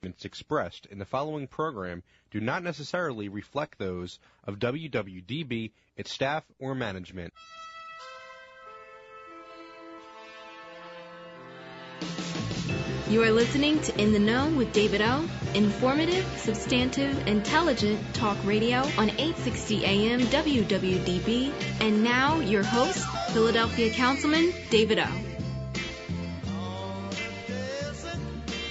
statements expressed in the following program do not necessarily reflect those of WWDB, its staff, or management. You are listening to In the Know with David O. Informative, substantive, intelligent talk radio on 860 AM WWDB. And now, your host, Philadelphia Councilman David O.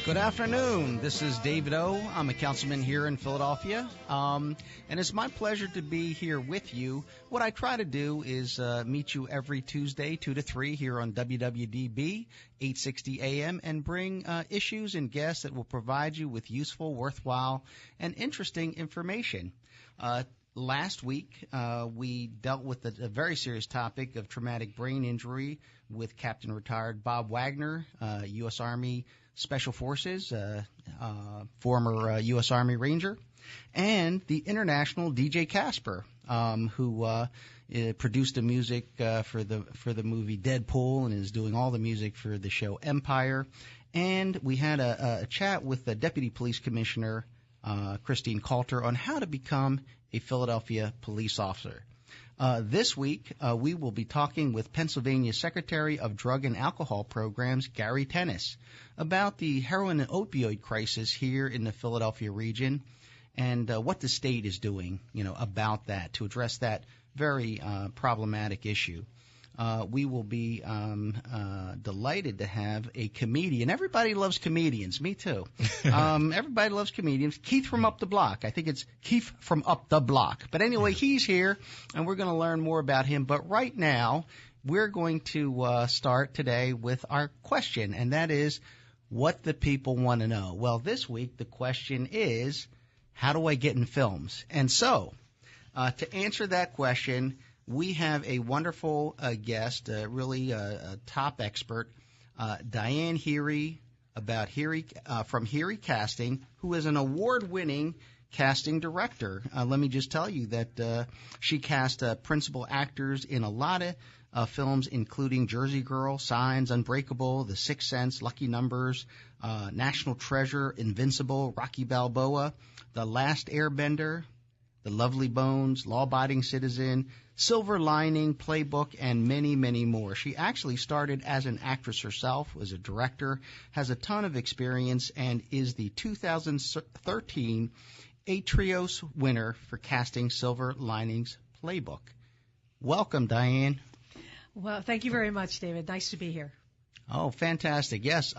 Good afternoon. This is David O. I'm a councilman here in Philadelphia, and it's my pleasure to be here with you. What I try to do is meet you every Tuesday, 2 to 3, here on WWDB, 860 AM, and bring issues and guests that will provide you with useful, worthwhile, and interesting information. Last week, we dealt with a very serious topic of traumatic brain injury with Captain Retired Bob Wagner, U.S. Army Special Forces, former U.S. Army Ranger, and the international DJ Casper, who produced the music for the movie Deadpool and is doing all the music for the show Empire. And we had a chat with the Deputy Police Commissioner, Christine Coulter, on how to become a Philadelphia police officer. This week, we will be talking with Pennsylvania Secretary of Drug and Alcohol Programs, Gary Tennis, about the heroin and opioid crisis here in the Philadelphia region and what the state is doing, about that to address that very problematic issue. We will be delighted to have a comedian. Everybody loves comedians. Me too. Everybody loves comedians. Keith from Up the Block. I think it's Keith from Up the Block. But anyway, he's here, and we're going to learn more about him. But right now, we're going to start today with our question, and that is what the people want to know. Well, this week, the question is, how do I get in films? And so, to answer that question, we have a wonderful guest, really a top expert, Diane Heery, from Heery Casting, who is an award-winning casting director. Let me just tell you that she cast principal actors in a lot of films, including Jersey Girl, Signs, Unbreakable, The Sixth Sense, Lucky Numbers, National Treasure, Invincible, Rocky Balboa, The Last Airbender, The Lovely Bones, Law-Abiding Citizen, Silver Lining, Playbook, and many, many more. She actually started as an actress herself, was a director, has a ton of experience, and is the 2013 Atrios winner for casting Silver Linings Playbook. Welcome, Diane. Well, thank you very much, David. Nice to be here. Oh, fantastic. Yes.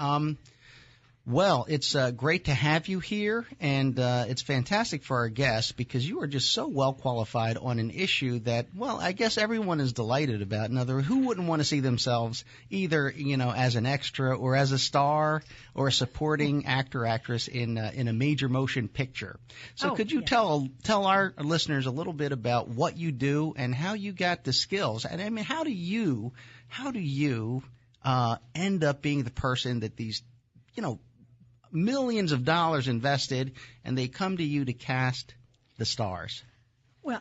Well, it's great to have you here, and it's fantastic for our guests because you are just so well qualified on an issue that, well, I guess everyone is delighted about. In other words, who wouldn't want to see themselves either, as an extra or as a star or a supporting actor, actress in a major motion picture? So could you tell our listeners a little bit about what you do and how you got the skills? And I mean, how do you end up being the person that these, millions of dollars invested, and they come to you to cast the stars? Well,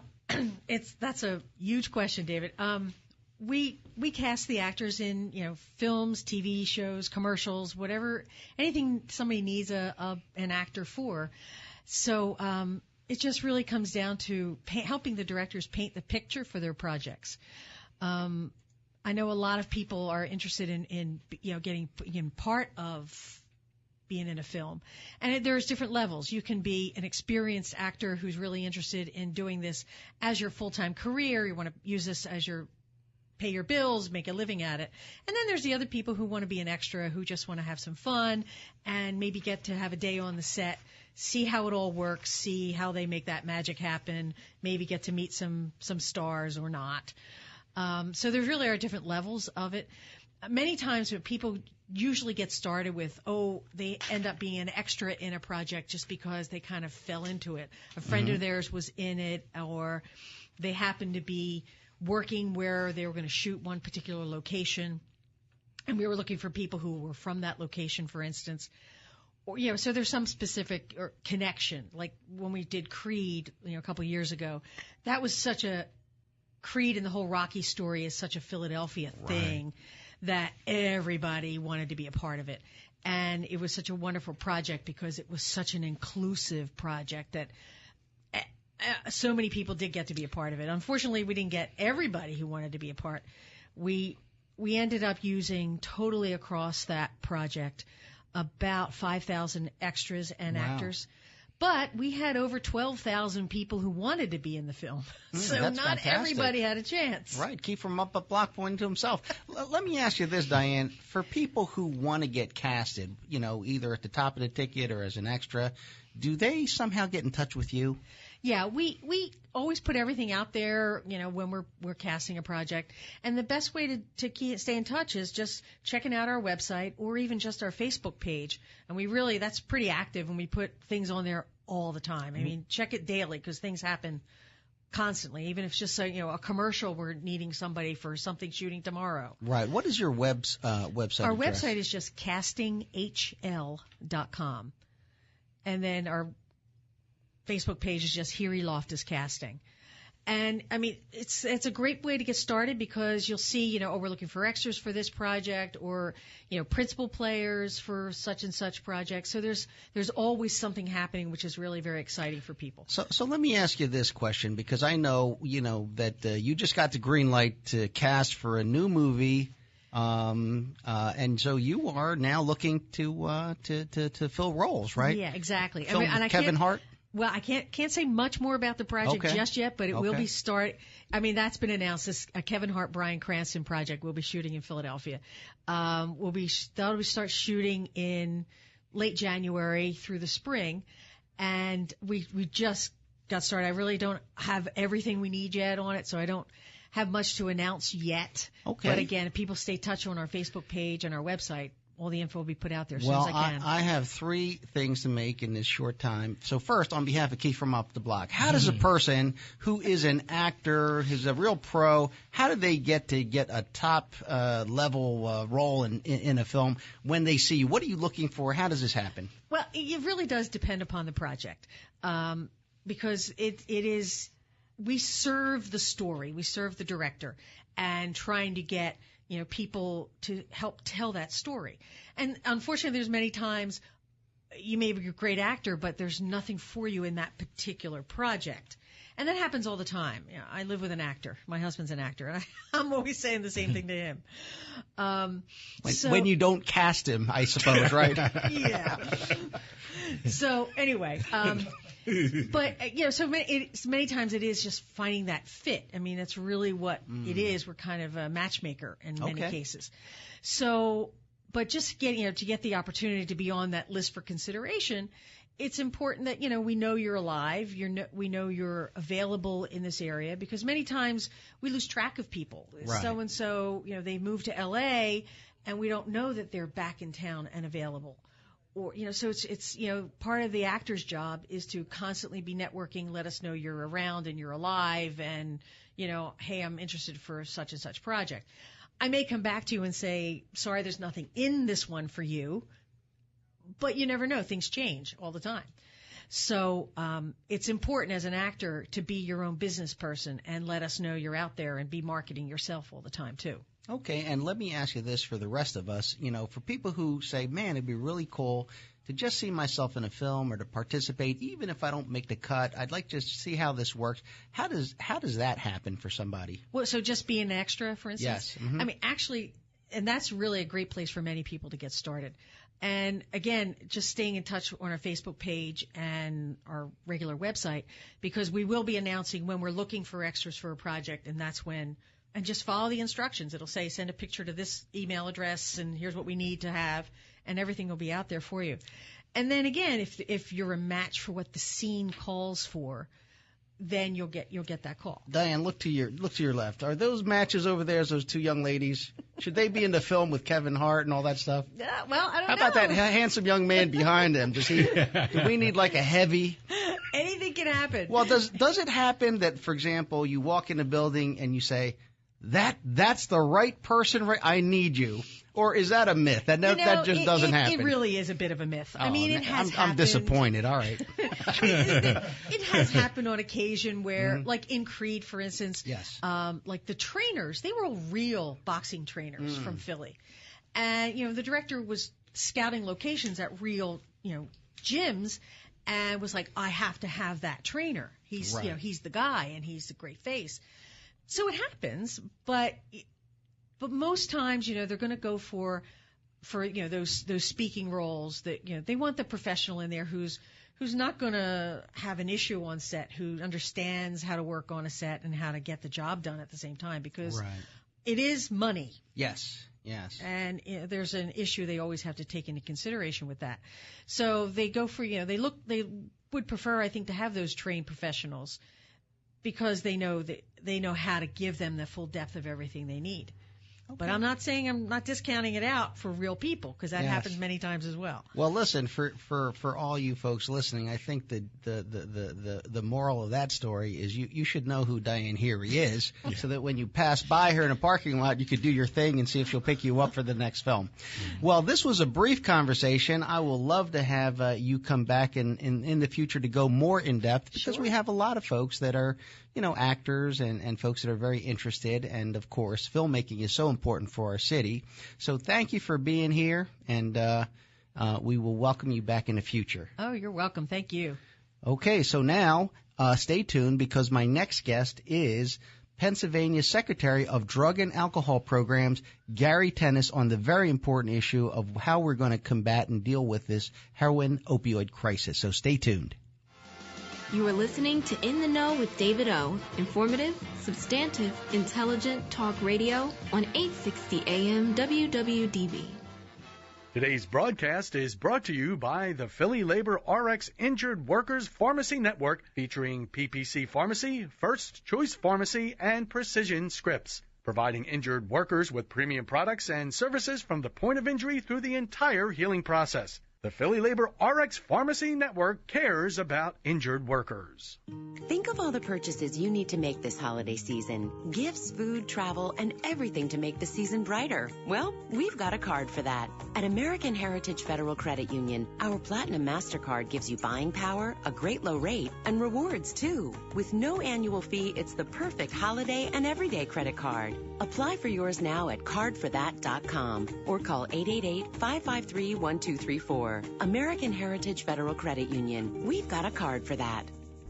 that's a huge question, David. We cast the actors in films, TV shows, commercials, whatever, anything somebody needs an actor for. So it just really comes down to helping the directors paint the picture for their projects. I know a lot of people are interested in getting part of being in a film. And there's different levels. You can be an experienced actor who's really interested in doing this as your full-time career. You want to use this as pay your bills, make a living at it. And then there's the other people who want to be an extra, who just want to have some fun and maybe get to have a day on the set, see how it all works, see how they make that magic happen, maybe get to meet some stars or not. So there really are different levels of it. Many times when people usually get started with, they end up being an extra in a project just because they kind of fell into it. A friend of theirs was in it, or they happened to be working where they were going to shoot one particular location, and we were looking for people who were from that location, for instance. Or, so there's some specific connection. Like when we did Creed, a couple of years ago, that was such a Creed, and the whole Rocky story is such a Philadelphia thing that everybody wanted to be a part of it. And it was such a wonderful project because it was such an inclusive project that so many people did get to be a part of it. Unfortunately, we didn't get everybody who wanted to be a part. We ended up using totally across that project about 5,000 extras and actors. But we had over 12,000 people who wanted to be in the film. So not fantastic. Everybody had a chance. Right. Keith from UpDaBlock pointing to himself. Let me ask you this, Diane. For people who want to get casted, either at the top of the ticket or as an extra, do they somehow get in touch with you? Yeah, we always put everything out there, when we're casting a project. And the best way to stay in touch is just checking out our website or even just our Facebook page. And that's pretty active, and we put things on there all the time. I mean, check it daily because things happen constantly, even if it's just a commercial we're needing somebody for something shooting tomorrow. Right. What is your website Our address? website is just castinghl.com. And then our Facebook page is just Heery Loftus Casting. And, it's a great way to get started because you'll see, we're looking for extras for this project or, principal players for such and such project. So there's always something happening, which is really very exciting for people. So let me ask you this question because I know, that you just got the green light to cast for a new movie. And so you are now looking to fill roles, right? Yeah, exactly. Kevin Hart? Well, I can't say much more about the project just yet, but it will be that's been announced. This Kevin Hart, Bryan Cranston project will be shooting in Philadelphia. That'll start shooting in late January through the spring, and we just got started. I really don't have everything we need yet on it, so I don't have much to announce yet. Okay. But again, if people stay touched on our Facebook page and our website, all the info will be put out there as soon well, as I can. I have 3 things to make in this short time. So first, on behalf of Keith from UpDaBlock, how does a person who is an actor, who's a real pro, how do they get a top level role in a film when they see you? What are you looking for? How does this happen? Well, it really does depend upon the project because it is we serve the story, we serve the director, and trying to get people to help tell that story. And unfortunately, there's many times you may be a great actor, but there's nothing for you in that particular project. And that happens all the time. I live with an actor. My husband's an actor. And I'm always saying the same thing to him. When you don't cast him, I suppose, right? Yeah. So anyway, but so many times it is just finding that fit. That's really what it is. We're kind of a matchmaker in many cases. So, but just getting to get the opportunity to be on that list for consideration, it's important that we know you're alive. We know you're available in this area because many times we lose track of people. Right. So and so, they move to L.A. and we don't know that they're back in town and available. Or, so it's part of the actor's job is to constantly be networking, let us know you're around and you're alive and, hey, I'm interested for such and such project. I may come back to you and say, sorry, there's nothing in this one for you, but you never know. Things change all the time. So it's important as an actor to be your own business person and let us know you're out there and be marketing yourself all the time, too. Okay, and let me ask you this for the rest of us. For people who say, man, it'd be really cool to just see myself in a film or to participate, even if I don't make the cut, I'd like to see how this works. How does that happen for somebody? Well, so just being an extra, for instance? Yes. Mm-hmm. Actually, and that's really a great place for many people to get started. And again, just staying in touch on our Facebook page and our regular website, because we will be announcing when we're looking for extras for a project, and that's when. And just follow the instructions. It'll say send a picture to this email address, and here's what we need to have, and everything will be out there for you. And then again, if you're a match for what the scene calls for, then you'll get that call. Diane, look to your left. Are those matches over there? Those 2 young ladies? Should they be in the film with Kevin Hart and all that stuff? Well, I don't know. How about that handsome young man behind him? Do we need like a heavy? Anything can happen. Well, does it happen that, for example, you walk in a building and you say, That's the right person. I need you. Or is that a myth? That just doesn't happen. It really is a bit of a myth. Oh, it has happened. I'm disappointed. All right. It has happened on occasion where, like in Creed, for instance, yes. Like the trainers, they were all real boxing trainers from Philly. And, the director was scouting locations at real, gyms, and was like, I have to have that trainer. He's, Right. He's the guy, and he's a great face. So it happens, but most times, they're going to go for those speaking roles that, they want the professional in there who's not going to have an issue on set, who understands how to work on a set and how to get the job done at the same time, because Right. it is money. Yes. And there's an issue they always have to take into consideration with that. So they go for, they would prefer, I think, to have those trained professionals, because they know how to give them the full depth of everything they need. Okay. But I'm not discounting it out for real people, because that happens many times as well. Well, listen, for all you folks listening, I think the moral of that story is you should know who Diane Heery is, so that when you pass by her in a parking lot, you could do your thing and see if she'll pick you up for the next film. Well, this was a brief conversation. I will love to have you come back in the future to go more in depth, because we have a lot of folks that are actors and folks that are very interested, and of course filmmaking is so important for our city. So thank you for being here, and we will welcome you back in the future. Oh, you're welcome. Thank you. Okay, so now stay tuned, because my next guest is Pennsylvania Secretary of Drug and Alcohol Programs, Gary Tennis, on the very important issue of how we're going to combat and deal with this heroin opioid crisis. So stay tuned. You are listening to In the Know with David O. Informative, substantive, intelligent talk radio on 860 AM WWDB. Today's broadcast is brought to you by the Philly Labor RX Injured Workers Pharmacy Network, featuring PPC Pharmacy, First Choice Pharmacy, and Precision Scripts, providing injured workers with premium products and services from the point of injury through the entire healing process. The Philly Labor RX Pharmacy Network cares about injured workers. Think of all the purchases you need to make this holiday season. Gifts, food, travel, and everything to make the season brighter. Well, we've got a card for that. At American Heritage Federal Credit Union, our Platinum MasterCard gives you buying power, a great low rate, and rewards too. With no annual fee, it's the perfect holiday and everyday credit card. Apply for yours now at cardforthat.com or call 888-553-1234. American Heritage Federal Credit Union. We've got a card for that.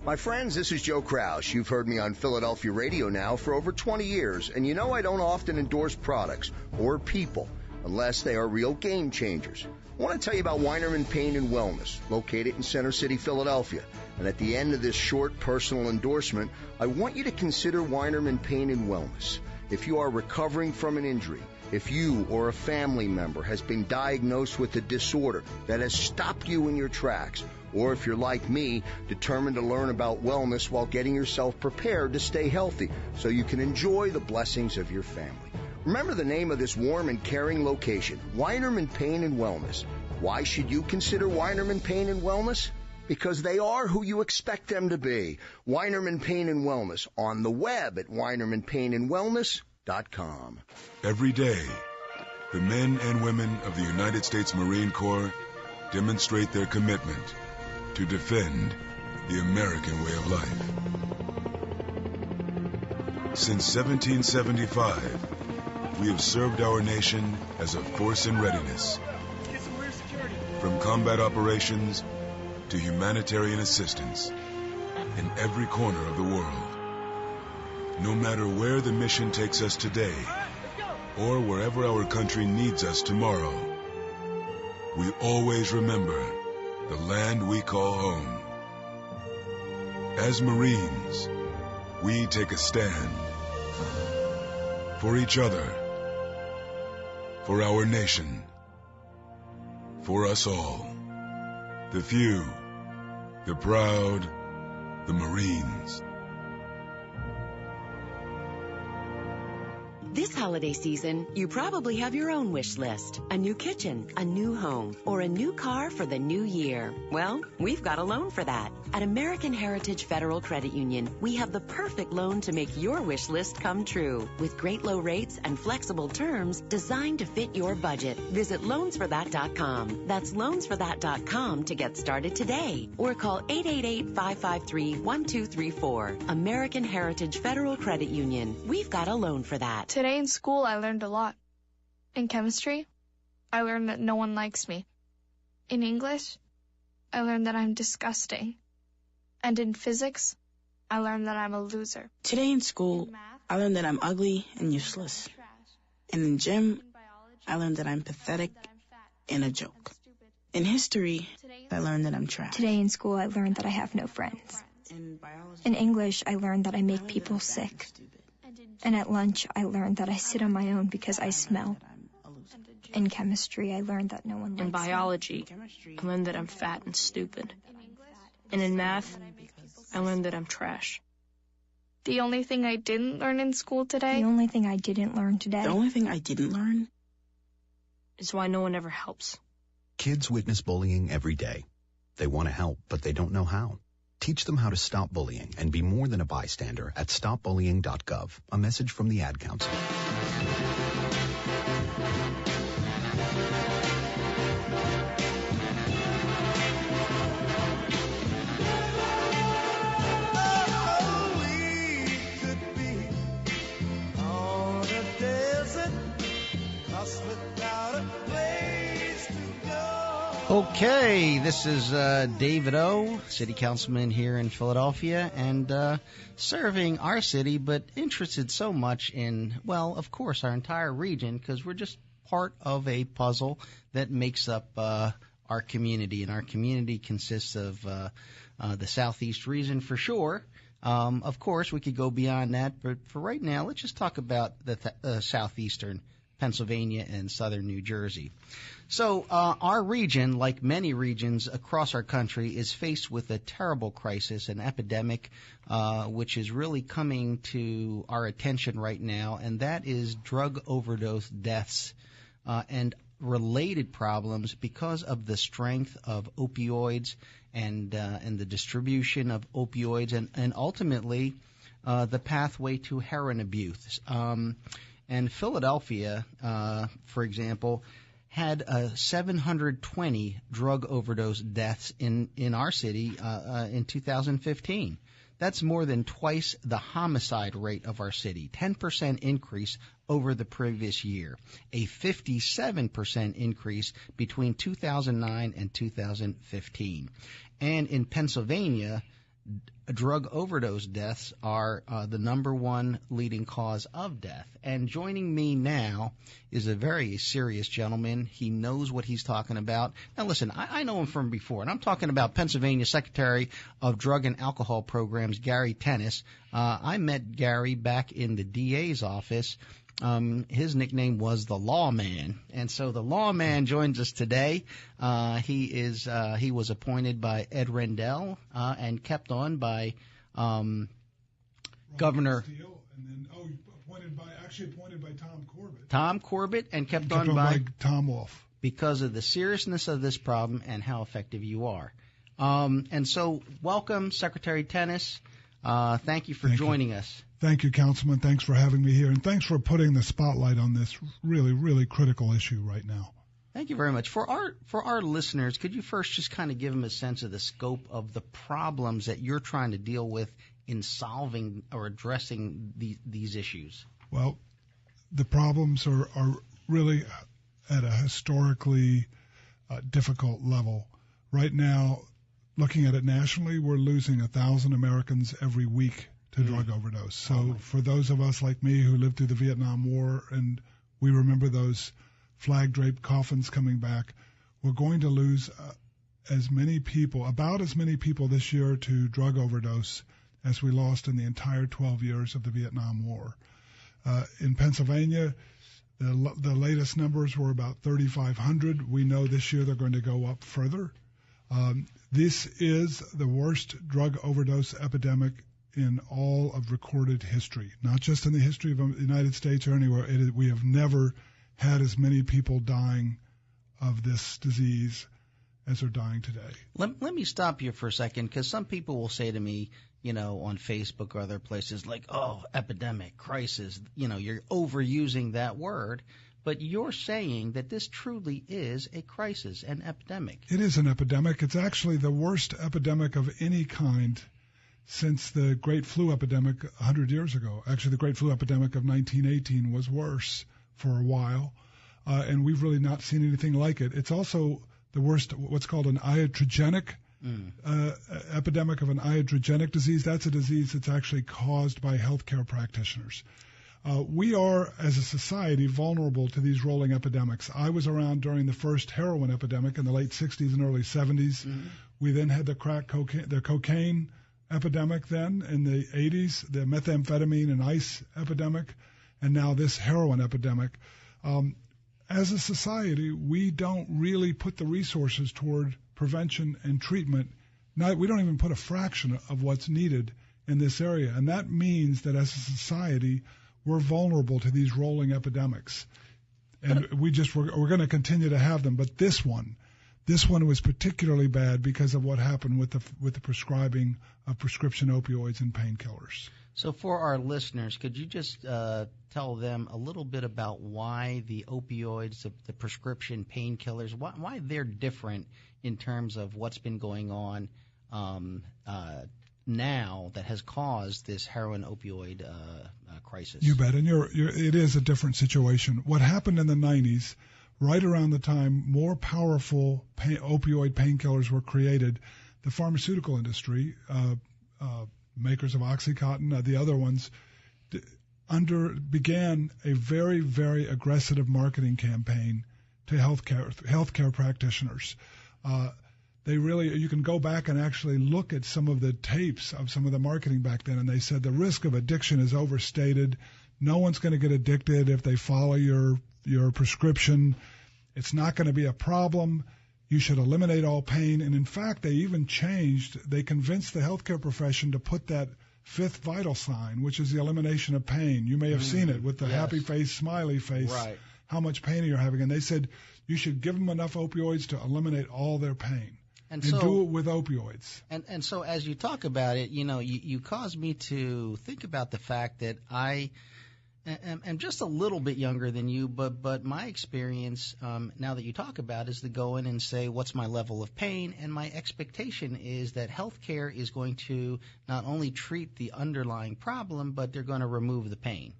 My friends, this is Joe Kraus. You've heard me on Philadelphia radio now for over 20 years, and you know I don't often endorse products or people unless they are real game changers. I want to tell you about Weinerman Pain and Wellness, located in Center City, Philadelphia. And at the end of this short personal endorsement, I want you to consider Weinerman Pain and Wellness. If you are recovering from an injury, if you or a family member has been diagnosed with a disorder that has stopped you in your tracks, or if you're like me, determined to learn about wellness while getting yourself prepared to stay healthy so you can enjoy the blessings of your family. Remember the name of this warm and caring location, Weinerman Pain and Wellness. Why should you consider Weinerman Pain and Wellness? Because they are who you expect them to be. Weinerman Pain and Wellness, on the web at WeinermanPainandWellness.com. Every day, the men and women of the United States Marine Corps demonstrate their commitment to defend the American way of life. Since 1775, we have served our nation as a force in readiness. From combat operations to humanitarian assistance in every corner of the world. No matter where the mission takes us today, or wherever our country needs us tomorrow, we always remember the land we call home. As Marines, we take a stand for each other, for our nation, for us all. The few, the proud, the Marines. This holiday season, you probably have your own wish list. A new kitchen, a new home, or a new car for the new year. Well, we've got a loan for that. At American Heritage Federal Credit Union, we have the perfect loan to make your wish list come true. With great low rates and flexible terms designed to fit your budget. Visit loansforthat.com. That's loansforthat.com to get started today. Or call 888-553-1234. American Heritage Federal Credit Union. We've got a loan for that. Today in school, I learned a lot. In chemistry, I learned that no one likes me. In English, I learned that I'm disgusting. And in physics, I learned that I'm a loser. Today in school, I learned that I'm ugly and useless. And in gym, I learned that I'm pathetic and a joke. In history, I learned that I'm trash. Today in school, I learned that I have no friends. In English, I learned that I make people sick. And at lunch, I learned that I sit on my own because I smell. In chemistry, I learned that no one likes me. In biology, I learned that I'm fat and stupid. And in math, I learned that I'm trash. The only thing I didn't learn in school today? The only thing I didn't learn today? The only thing I didn't learn? Is why no one ever helps. Kids witness bullying every day. They want to help, but they don't know how. Teach them how to stop bullying and be more than a bystander at stopbullying.gov. A message from the Ad Council. Okay, this is David Oh, City Councilman here in Philadelphia, and serving our city, but interested so much in, well, of course, our entire region, because we're just part of a puzzle that makes up our community, and our community consists of the Southeast region for sure. Of course, we could go beyond that, but for right now, let's just talk about the southeastern Pennsylvania and southern New Jersey. So our region, like many regions across our country, is faced with a terrible crisis, an epidemic, which is really coming to our attention right now, and that is drug overdose deaths and related problems because of the strength of opioids and the distribution of opioids and ultimately the pathway to heroin abuse. And Philadelphia, for example, had 720 drug overdose deaths in our city in 2015. That's more than twice the homicide rate of our city, 10% increase over the previous year, a 57% increase between 2009 and 2015. And in Pennsylvania, drug overdose deaths are the number one leading cause of death. And joining me now is a very serious gentleman. He knows what he's talking about. Now, listen, I know him from before, and I'm talking about Pennsylvania Secretary of Drug and Alcohol Programs, Gary Tennis. I met Gary back in the DA's office. His nickname was the Lawman, and so the Lawman joins us today. He was appointed by Ed Rendell and kept on by Governor Steele, and then appointed by Tom Corbett. Tom Corbett, and kept on by Tom Wolf, because of the seriousness of this problem and how effective you are. And so, welcome, Secretary Tennis. Thank you for joining us. Thank you, Councilman. Thanks for having me here, and thanks for putting the spotlight on this really, really critical issue right now. Thank you very much. For our listeners, could you first just kind of give them a sense of the scope of the problems that you're trying to deal with in solving or addressing these issues? Well, the problems are really at a historically difficult level. Right now, looking at it nationally, we're losing 1,000 Americans every week to drug overdose. So for those of us like me who lived through the Vietnam War and we remember those flag-draped coffins coming back, we're going to lose about as many people this year to drug overdose as we lost in the entire 12 years of the Vietnam War. In Pennsylvania, the latest numbers were about 3,500. We know this year they're going to go up further. This is the worst drug overdose epidemic in all of recorded history, not just in the history of the United States or anywhere. We have never had as many people dying of this disease as are dying today. Let me stop you for a second, because some people will say to me, on Facebook or other places, like, oh, epidemic, crisis, you're overusing that word. But you're saying that this truly is a crisis, an epidemic. It is an epidemic. It's actually the worst epidemic of any kind since the Great Flu epidemic 100 years ago. Actually, the Great Flu epidemic of 1918 was worse for a while. and we've really not seen anything like it. It's also the worst, what's called an iatrogenic epidemic of an iatrogenic disease. That's a disease that's actually caused by healthcare practitioners. We are, as a society, vulnerable to these rolling epidemics. I was around during the first heroin epidemic in the late 60s and early 70s. Mm-hmm. We then had the cocaine epidemic then in the 80s, the methamphetamine and ice epidemic, and now this heroin epidemic. As a society, we don't really put the resources toward prevention and treatment. We don't even put a fraction of what's needed in this area, and that means that as a society, we're vulnerable to these rolling epidemics, and we're going to continue to have them. But this one was particularly bad because of what happened with the prescribing of prescription opioids and painkillers. So for our listeners, could you just tell them a little bit about why the opioids, the prescription painkillers, why they're different in terms of what's been going on now that has caused this heroin opioid crisis? You bet, and it is a different situation. What happened in the 90s, right around the time more powerful opioid painkillers were created, the pharmaceutical industry, makers of OxyContin, the other ones, began a very, very aggressive marketing campaign to healthcare practitioners. You can go back and actually look at some of the tapes of some of the marketing back then, and they said the risk of addiction is overstated. No one's going to get addicted if they follow your prescription. It's not going to be a problem. You should eliminate all pain. And in fact, they convinced the healthcare profession to put that fifth vital sign, which is the elimination of pain. You may have seen it with the happy face, smiley face, right. How much pain you're having. And they said you should give them enough opioids to eliminate all their pain. And so, do it with opioids. And so as you talk about it, you caused me to think about the fact that I am just a little bit younger than you, but my experience, now that you talk about, is to go in and say, what's my level of pain? And my expectation is that healthcare is going to not only treat the underlying problem, but they're going to remove the pain.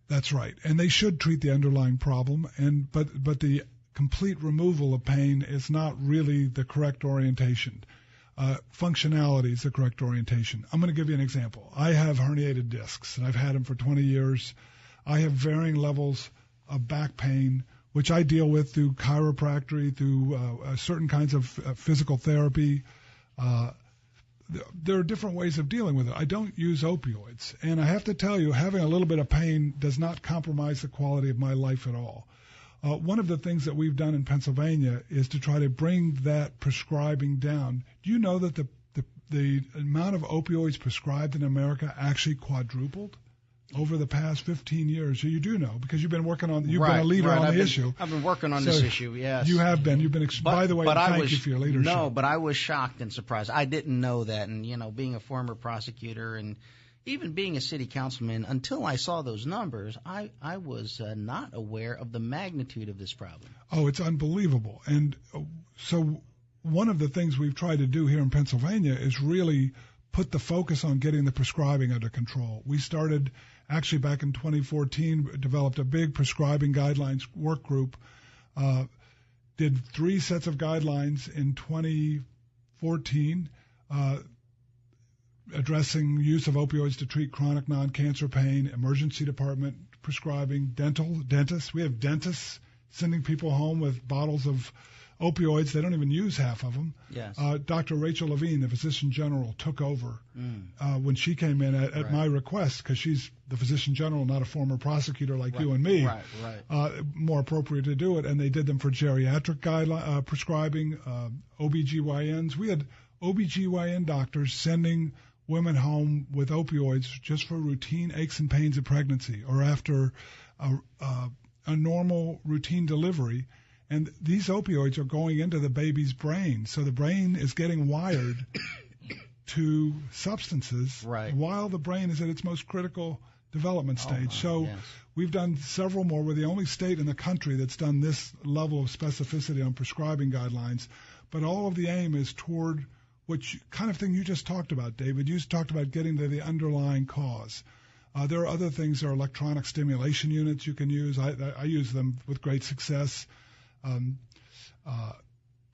That's right. And they should treat the underlying problem, but the complete removal of pain is not really the correct orientation. Functionality is the correct orientation. I'm going to give you an example. I have herniated discs, and I've had them for 20 years. I have varying levels of back pain, which I deal with through chiropractic, through certain kinds of physical therapy. There are different ways of dealing with it. I don't use opioids. And I have to tell you, having a little bit of pain does not compromise the quality of my life at all. One of the things that we've done in Pennsylvania is to try to bring that prescribing down. Do you know that the amount of opioids prescribed in America actually quadrupled over the past 15 years? You do know because you've been working on. You've been a leader on the issue. I've been working on this issue. Yes, you have been. You've been. By the way, thank you for your leadership. No, but I was shocked and surprised. I didn't know that, and being a former prosecutor and even being a city councilman, until I saw those numbers, I was not aware of the magnitude of this problem. Oh, it's unbelievable. And so one of the things we've tried to do here in Pennsylvania is really put the focus on getting the prescribing under control. We started actually back in 2014, developed a big prescribing guidelines work group, did 3 sets of guidelines in 2014, addressing use of opioids to treat chronic non-cancer pain, emergency department prescribing, dentists. We have dentists sending people home with bottles of opioids. They don't even use half of them. Yes. Dr. Rachel Levine, the physician general, took over when she came in at my request, because she's the physician general, not a former prosecutor like you and me. Right. More appropriate to do it. And they did them for geriatric prescribing, OBGYNs. We had OBGYN doctors sending women home with opioids just for routine aches and pains of pregnancy or after a normal routine delivery. And these opioids are going into the baby's brain. So the brain is getting wired to substances while the brain is at its most critical development stage. We've done several more. We're the only state in the country that's done this level of specificity on prescribing guidelines. But all of the aim is toward kind of thing you just talked about, David. You just talked about getting to the underlying cause. There are other things. There are electronic stimulation units you can use. I use them with great success.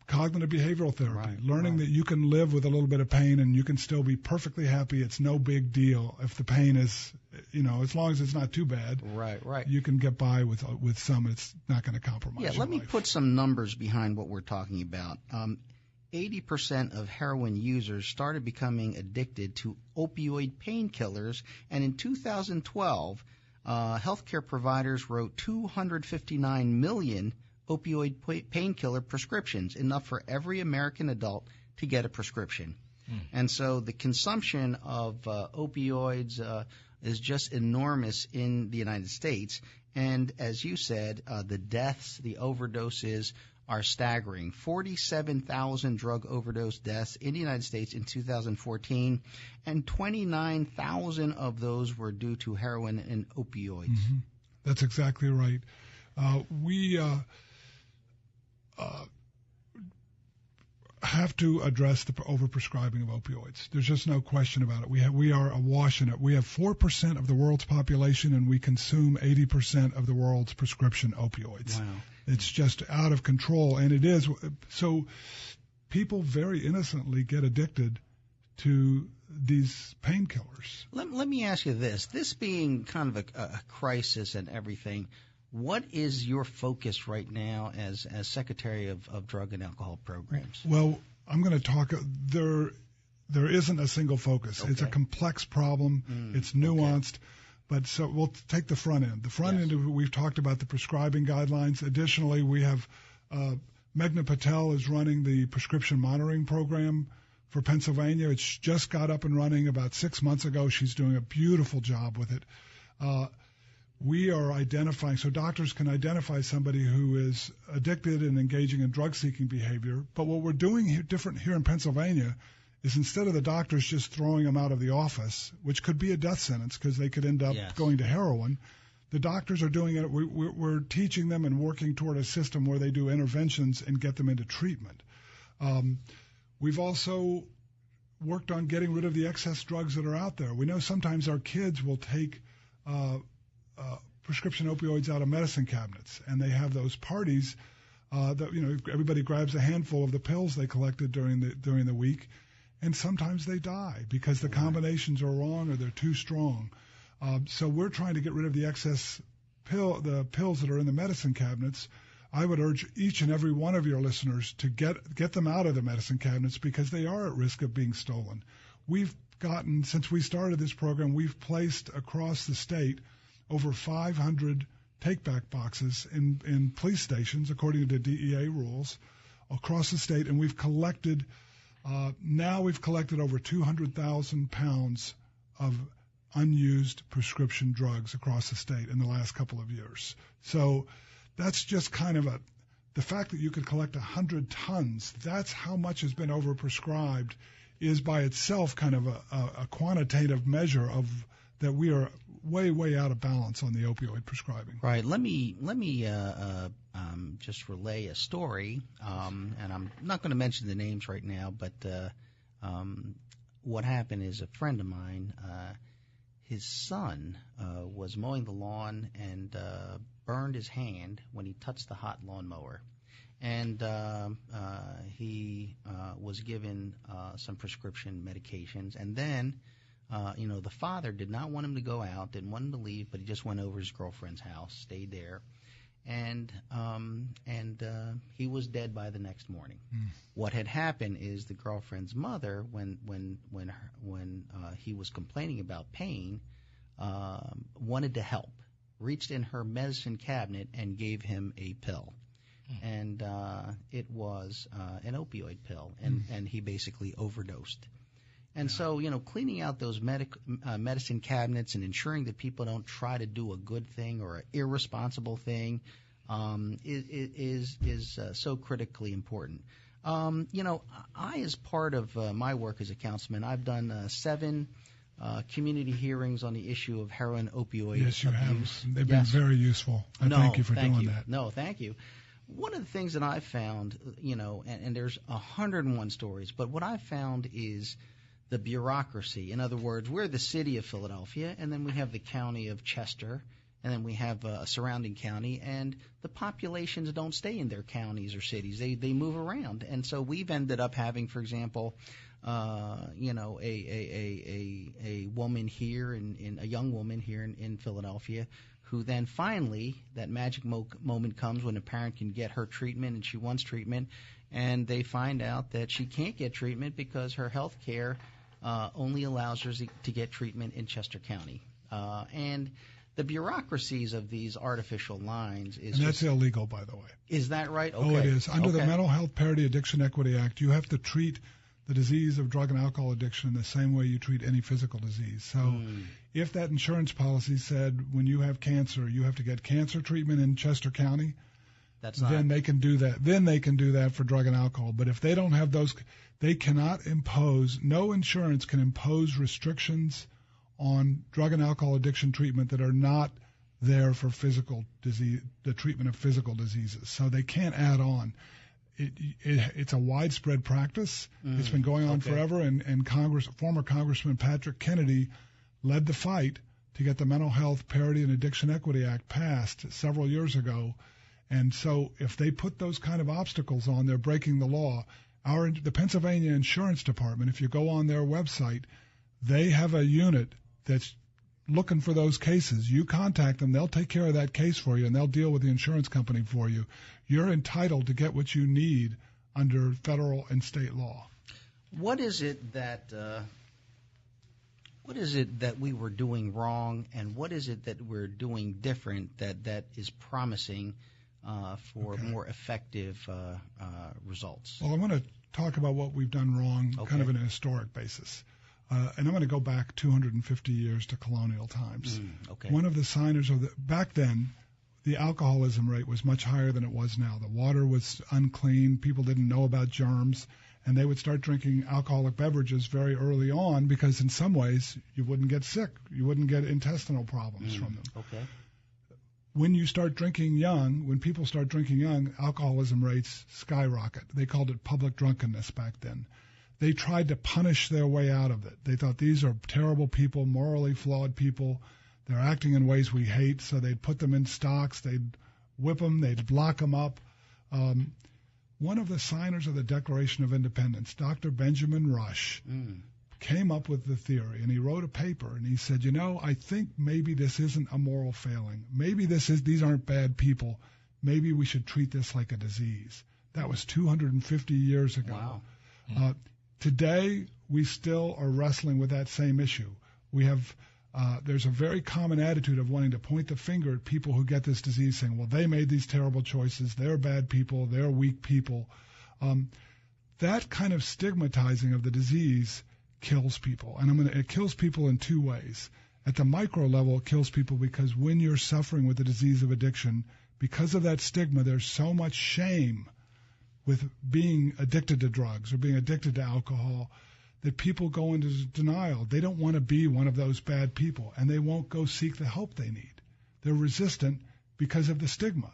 Cognitive behavioral therapy, learning that you can live with a little bit of pain and you can still be perfectly happy. It's no big deal if the pain is, as long as it's not too bad. Right. You can get by with some. It's not going to compromise your let me life. put some numbers behind what we're talking about. 80% of heroin users started becoming addicted to opioid painkillers, and in 2012, healthcare providers wrote 259 million opioid painkiller prescriptions, enough for every American adult to get a prescription. And so the consumption of opioids is just enormous in the United States. And as you said, the deaths, the overdoses are staggering. 47,000 drug overdose deaths in the United States in 2014, and 29,000 of those were due to heroin and opioids. Mm-hmm. That's exactly right. We have to address the overprescribing of opioids. There's just no question about it. We are awash in it. We have 4% of the world's population, and we consume 80% of the world's prescription opioids. Wow. It's just out of control, and it is. So people very innocently get addicted to these painkillers. Let me ask you this. This being kind of a crisis and everything, what is your focus right now as Secretary of Drug and Alcohol Programs? Well, I'm going to talk. There isn't a single focus. Okay. It's a complex problem. It's nuanced. Okay. But so we'll take the front end. The front end, we've talked about the prescribing guidelines. Additionally, we have Meghna Patel is running the prescription monitoring program for Pennsylvania. It's just got up and running about 6 months ago. She's doing a beautiful job with it. We are identifying, so doctors can identify somebody who is addicted and engaging in drug-seeking behavior. But what we're doing different here in Pennsylvania is instead of the doctors just throwing them out of the office, which could be a death sentence because they could end up going to heroin, the doctors are doing it. We're teaching them and working toward a system where they do interventions and get them into treatment. We've also worked on getting rid of the excess drugs that are out there. We know sometimes our kids will take prescription opioids out of medicine cabinets, and they have those parties that everybody grabs a handful of the pills they collected during the week, and sometimes they die because the combinations are wrong or they're too strong. So we're trying to get rid of the excess the pills that are in the medicine cabinets. I would urge each and every one of your listeners to get them out of the medicine cabinets because they are at risk of being stolen. Since we started this program, we've placed across the state over 500 take-back boxes in police stations, according to DEA rules, across the state, and we've collected over 200,000 pounds of unused prescription drugs across the state in the last couple of years. So that's just kind of the fact that you could collect 100 tons, that's how much has been overprescribed, is by itself kind of a quantitative measure of that we are way out of balance on the opioid prescribing. Right. Let me just relay a story, and I'm not going to mention the names right now, but what happened is a friend of mine, his son was mowing the lawn and burned his hand when he touched the hot lawnmower. And he was given some prescription medications, and then the father did not want him to go out, didn't want him to leave, but he just went over his girlfriend's house, stayed there, and he was dead by the next morning. What had happened is the girlfriend's mother, when he was complaining about pain, wanted to help, reached in her medicine cabinet and gave him a pill. And it was an opioid pill, and he basically overdosed. And so, cleaning out those medicine cabinets and ensuring that people don't try to do a good thing or an irresponsible thing is so critically important. I, as part of my work as a councilman, I've done 7 community hearings on the issue of heroin opioid abuse. Yes, you have. They've been very useful. Thank you for doing that. No, thank you. One of the things that I found, and there's 101 stories, but what I found is the bureaucracy. In other words, we're the city of Philadelphia, and then we have the county of Chester, and then we have a surrounding county, and the populations don't stay in their counties or cities. They move around. And so we've ended up having, for example, a woman here, a young woman here in Philadelphia, who then finally, that magic moment comes when a parent can get her treatment, and she wants treatment, and they find out that she can't get treatment because her health care only allows her to get treatment in Chester County. And the bureaucracies of these artificial lines is... And that's illegal, by the way. Is that right? Okay. Oh, it is. Under the Mental Health Parity Addiction Equity Act, you have to treat the disease of drug and alcohol addiction in the same way you treat any physical disease. So if that insurance policy said when you have cancer, you have to get cancer treatment in Chester County, then they can do that. Then they can do that for drug and alcohol. But if they don't have those, they cannot impose, no insurance can impose restrictions on drug and alcohol addiction treatment that are not there for physical disease, the treatment of physical diseases. So they can't add on. It's a widespread practice. It's been going on forever, and former Congressman Patrick Kennedy led the fight to get the Mental Health Parity and Addiction Equity Act passed several years ago. And so if they put those kind of obstacles on, they're breaking the law. The Pennsylvania Insurance Department, if you go on their website, they have a unit that's looking for those cases. You contact them, they'll take care of that case for you, and they'll deal with the insurance company for you. You're entitled to get what you need under federal and state law. What is it that we were doing wrong, and what is it that we're doing different that is promising for more effective results? Well, I want to talk about what we've done wrong, kind of in a historic basis. And I'm going to go back 250 years to colonial times. One of the signers of back then, the alcoholism rate was much higher than it was now. The water was unclean. People didn't know about germs, and they would start drinking alcoholic beverages very early on because in some ways you wouldn't get sick. You wouldn't get intestinal problems from them. When you start drinking young, when people start drinking young, alcoholism rates skyrocket. They called it public drunkenness back then. They tried to punish their way out of it. They thought these are terrible people, morally flawed people. They're acting in ways we hate, so they'd put them in stocks, they'd whip them, they'd lock them up. One of the signers of the Declaration of Independence, Dr. Benjamin Rush, came up with the theory, and he wrote a paper, and he said, I think maybe this isn't a moral failing. Maybe these aren't bad people. Maybe we should treat this like a disease. That was 250 years ago. Wow. Today, we still are wrestling with that same issue. We have there's a very common attitude of wanting to point the finger at people who get this disease, saying, well, they made these terrible choices, they're bad people, they're weak people. That kind of stigmatizing of the disease kills people, and it kills people in two ways. At the micro level, it kills people because when you're suffering with the disease of addiction, because of that stigma, there's so much shame with being addicted to drugs or being addicted to alcohol that people go into denial. They don't want to be one of those bad people, and they won't go seek the help they need. They're resistant because of the stigma.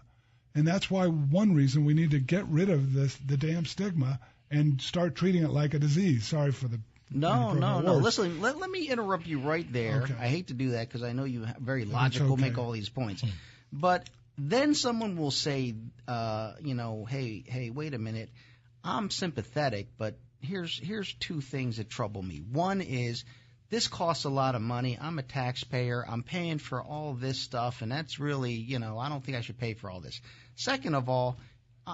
And that's why one reason we need to get rid of the damn stigma and start treating it like a disease. Sorry for the... No. Listen, let me interrupt you right there. Okay. I hate to do that because I know you very logical, make all these points. But then someone will say, hey, wait a minute. I'm sympathetic, but here's two things that trouble me. One is this costs a lot of money. I'm a taxpayer. I'm paying for all this stuff, and that's really, I don't think I should pay for all this. Second of all,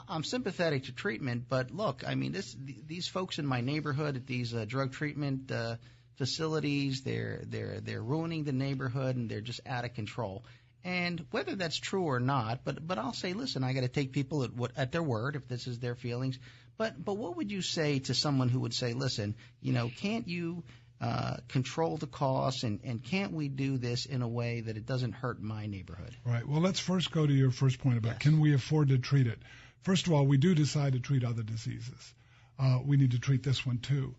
I'm sympathetic to treatment, but look, I mean, these folks in my neighborhood at these drug treatment facilities, they're ruining the neighborhood, and they're just out of control. And whether that's true or not, but I'll say, listen, I got to take people at their word if this is their feelings. But what would you say to someone who would say, listen, can't you control the costs, and can't we do this in a way that it doesn't hurt my neighborhood? Right. Well, let's first go to your first point about can we afford to treat it. First of all, we do decide to treat other diseases. We need to treat this one too.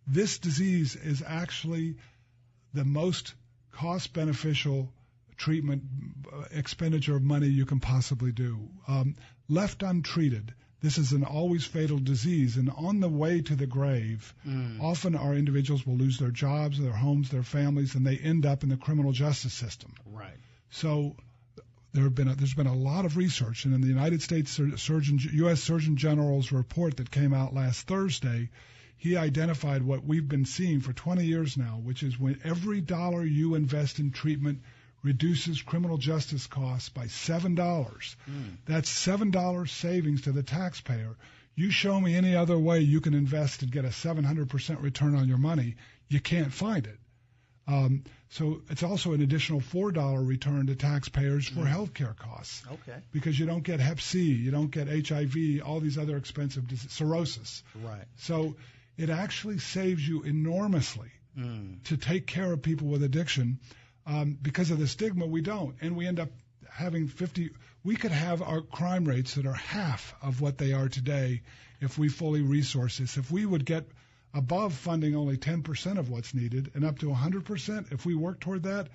This disease is actually the most cost-beneficial treatment expenditure of money you can possibly do. Left untreated, This is an always fatal disease, and on the way to the grave, often our individuals will lose their jobs, their homes, their families, and they end up in the criminal justice system. Right. So there's been a lot of research, and in the United States U.S. Surgeon General's report that came out last Thursday, he identified what we've been seeing for 20 years now, which is when every dollar you invest in treatment reduces criminal justice costs by $7. That's $7 savings to the taxpayer. You show me any other way you can invest and get a 700% return on your money, you can't find it. So it's also an additional $4 return to taxpayers for healthcare costs. Okay. Because you don't get Hep C, you don't get HIV, all these other expensive cirrhosis. Right. So it actually saves you enormously to take care of people with addiction. Because of the stigma, we don't. And we end up having we could have our crime rates that are half of what they are today if we fully resource this. If we would get above funding only 10% of what's needed and up to 100%, if we work toward that,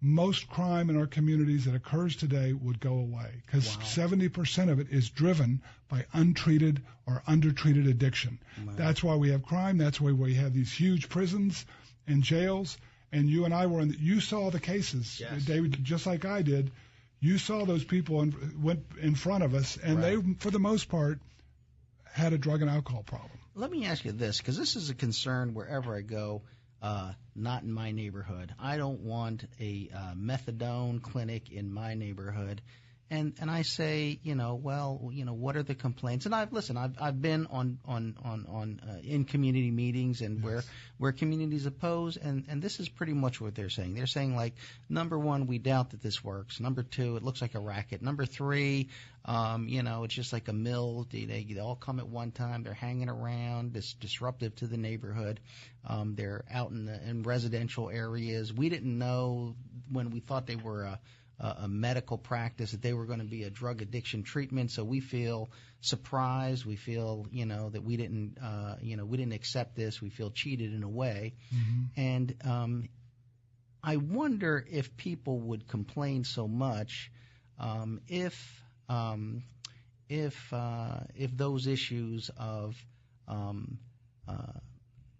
most crime in our communities that occurs today would go away. Because 70% of it is driven by untreated or undertreated addiction. Wow. That's why we have crime. That's why we have these huge prisons and jails. And you and I you saw the cases, yes. David, just like I did. You saw those people went in front of us, and they, for the most part, had a drug and alcohol problem. Let me ask you this, because this is a concern wherever I go, not in my neighborhood. I don't want a methadone clinic in my neighborhood. And I say, what are the complaints? And I've been in community meetings and yes. where communities oppose, and this is pretty much what they're saying. They're saying, like, number one, we doubt that this works. Number two, it looks like a racket. Number three, it's just like a mill. They all come at one time. They're hanging around. It's disruptive to the neighborhood. They're out in residential areas. We didn't know when we thought they were a medical practice that they were going to be a drug addiction treatment. So we feel surprised. We feel, that we didn't accept this. We feel cheated in a way. Mm-hmm. And I wonder if people would complain so much if those issues of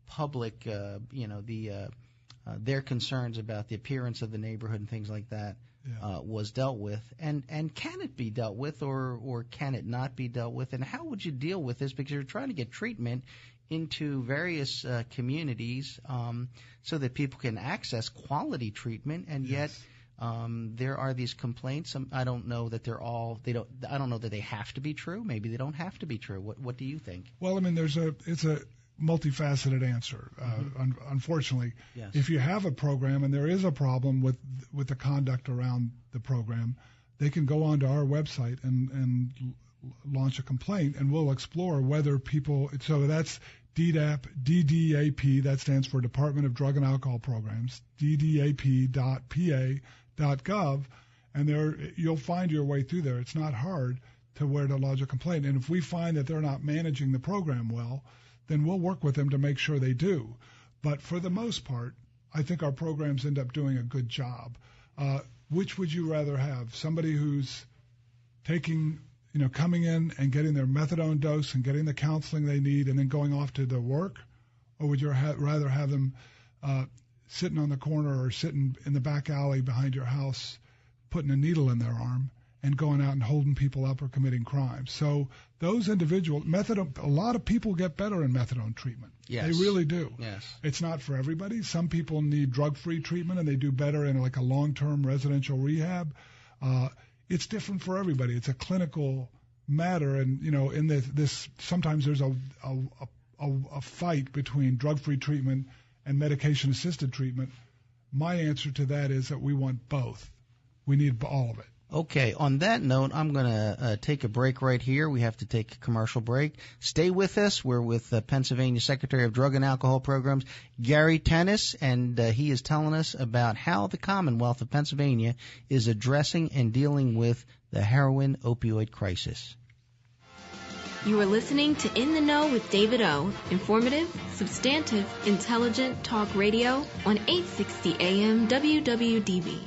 public, their concerns about the appearance of the neighborhood and things like that. Yeah. Was dealt with, and can it be dealt with, or can it not be dealt with, and how would you deal with this? Because you're trying to get treatment into various communities so that people can access quality treatment, and yes. yet there are these complaints. I don't know that I don't know that they have to be true. Maybe they don't have to be true. What do you think? Well, I mean, it's a multifaceted answer. Unfortunately, yes. If you have a program and there is a problem with the conduct around the program, they can go onto our website and launch a complaint, and we'll explore whether people. So that's DDAP. That stands for Department of Drug and Alcohol Programs. DDAP.pa.gov, and there you'll find your way through there. It's not hard to where to lodge a complaint, and if we find that they're not managing the program well, then we'll work with them to make sure they do. But for the most part, I think our programs end up doing a good job. Which would you rather have? Somebody who's coming in and getting their methadone dose and getting the counseling they need and then going off to their work? Or would you rather have them sitting on the corner or sitting in the back alley behind your house, putting a needle in their arm and going out and holding people up or committing crimes? So those individuals, a lot of people get better in methadone treatment. Yes. They really do. Yes. It's not for everybody. Some people need drug-free treatment and they do better in like a long-term residential rehab. It's different for everybody. It's a clinical matter, and in this sometimes there's a fight between drug-free treatment and medication-assisted treatment. My answer to that is that we want both. We need all of it. Okay, on that note, I'm going to take a break right here. We have to take a commercial break. Stay with us. We're with Pennsylvania Secretary of Drug and Alcohol Programs, Gary Tennis, and he is telling us about how the Commonwealth of Pennsylvania is addressing and dealing with the heroin opioid crisis. You are listening to In the Know with David O. Informative, substantive, intelligent talk radio on 860 AM WWDB.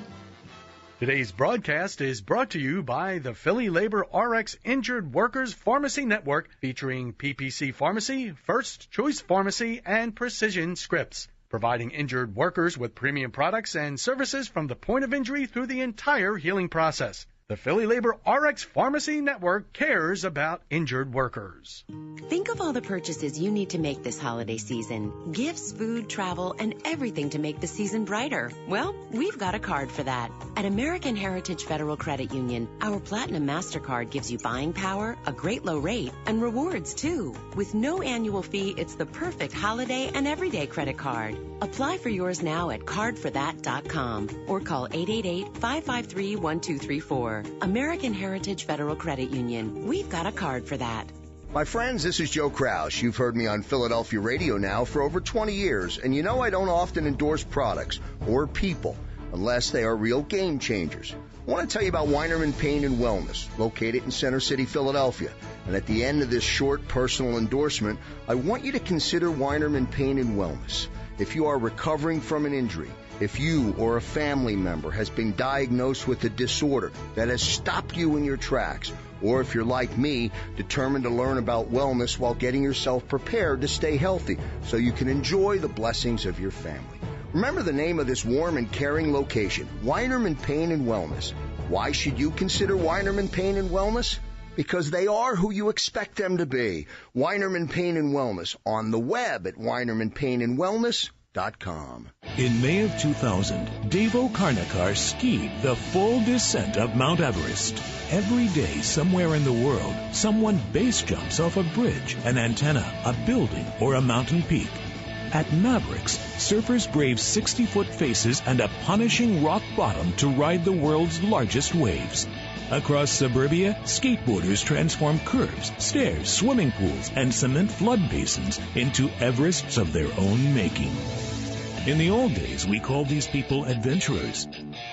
Today's broadcast is brought to you by the Philly Labor RX Injured Workers Pharmacy Network, featuring PPC Pharmacy, First Choice Pharmacy, and Precision Scripts, providing injured workers with premium products and services from the point of injury through the entire healing process. The Philly Labor RX Pharmacy Network cares about injured workers. Think of all the purchases you need to make this holiday season. Gifts, food, travel, and everything to make the season brighter. Well, we've got a card for that. At American Heritage Federal Credit Union, our Platinum MasterCard gives you buying power, a great low rate, and rewards too. With no annual fee, it's the perfect holiday and everyday credit card. Apply for yours now at cardforthat.com or call 888-553-1234. American Heritage Federal Credit Union. We've got a card for that. My friends, this is Joe Krause. You've heard me on Philadelphia radio now for over 20 years, and you know I don't often endorse products or people unless they are real game changers. I want to tell you about Weinerman Pain and Wellness, located in Center City, Philadelphia. And at the end of this short personal endorsement, I want you to consider Weinerman Pain and Wellness. If you are recovering from an injury, if you or a family member has been diagnosed with a disorder that has stopped you in your tracks, or if you're like me, determined to learn about wellness while getting yourself prepared to stay healthy so you can enjoy the blessings of your family. Remember the name of this warm and caring location, Weinerman Pain and Wellness. Why should you consider Weinerman Pain and Wellness? Because they are who you expect them to be. Weinerman Pain and Wellness, on the web at weinermanpainandwellness.com. In May of 2000, Dave O'Carnakar skied the full descent of Mount Everest. Every day, somewhere in the world, someone base jumps off a bridge, an antenna, a building, or a mountain peak. At Mavericks, surfers brave 60-foot faces and a punishing rock bottom to ride the world's largest waves. Across suburbia, skateboarders transform curves, stairs, swimming pools, and cement flood basins into Everests of their own making. In the old days, we called these people adventurers.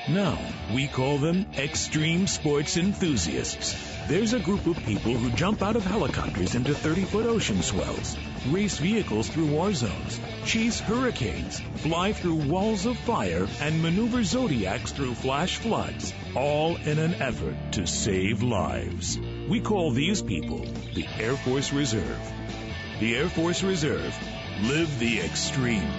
Now, we call them extreme sports enthusiasts. There's a group of people who jump out of helicopters into 30-foot ocean swells, race vehicles through war zones, chase hurricanes, fly through walls of fire, and maneuver zodiacs through flash floods, all in an effort to save lives. We call these people the Air Force Reserve. The Air Force Reserve. Live the extreme.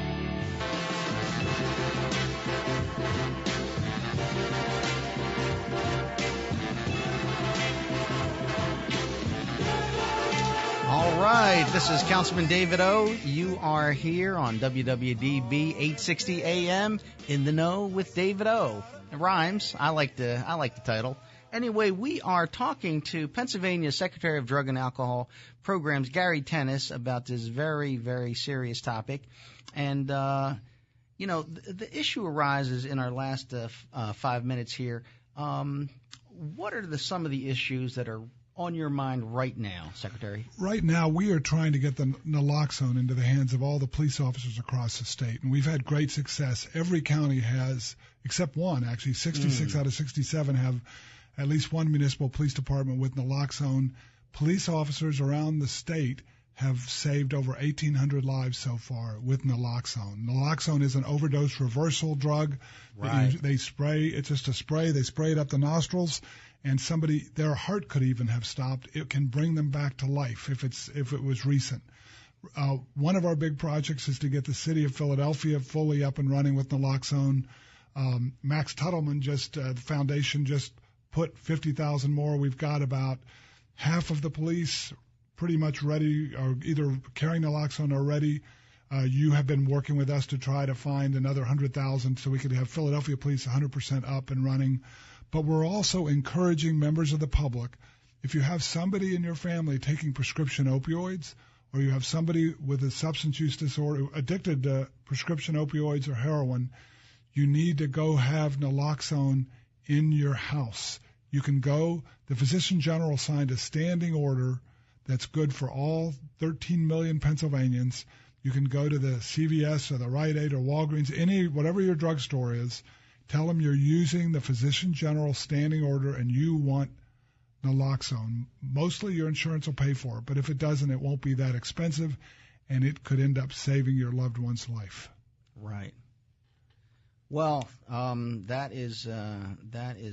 All right, this is Councilman David Oh. You are here on WWDB 860 AM, In the Know with David Oh. It rhymes. I like the title. Anyway, we are talking to Pennsylvania Secretary of Drug and Alcohol Programs, Gary Tennis, about this very, very serious topic. And, the issue arises in our last 5 minutes here. What are some of the issues that are on your mind right now, Secretary? Right now, we are trying to get the naloxone into the hands of all the police officers across the state, and we've had great success. Every county has, except one, actually, 66 out of 67 have at least one municipal police department with naloxone. Police officers around the state have saved over 1,800 lives so far with naloxone. Naloxone is an overdose reversal drug. Right. They spray, it's just a spray, they spray it up the nostrils, and their heart could even have stopped. It can bring them back to life if it was recent. One of our big projects is to get the city of Philadelphia fully up and running with naloxone. Max Tuttleman the foundation just put 50,000 more. We've got about half of the police pretty much ready, or either carrying naloxone or ready. You have been working with us to try to find another 100,000 so we could have Philadelphia police 100% up and running. But we're also encouraging members of the public, if you have somebody in your family taking prescription opioids, or you have somebody with a substance use disorder addicted to prescription opioids or heroin, you need to go have naloxone in your house. You can go, the Physician General signed a standing order that's good for all 13 million Pennsylvanians. You can go to the CVS or the Rite Aid or Walgreens, whatever your drugstore is. Tell them you're using the Physician General standing order and you want naloxone. Mostly your insurance will pay for it, but if it doesn't, it won't be that expensive, and it could end up saving your loved one's life. Right. Well, that is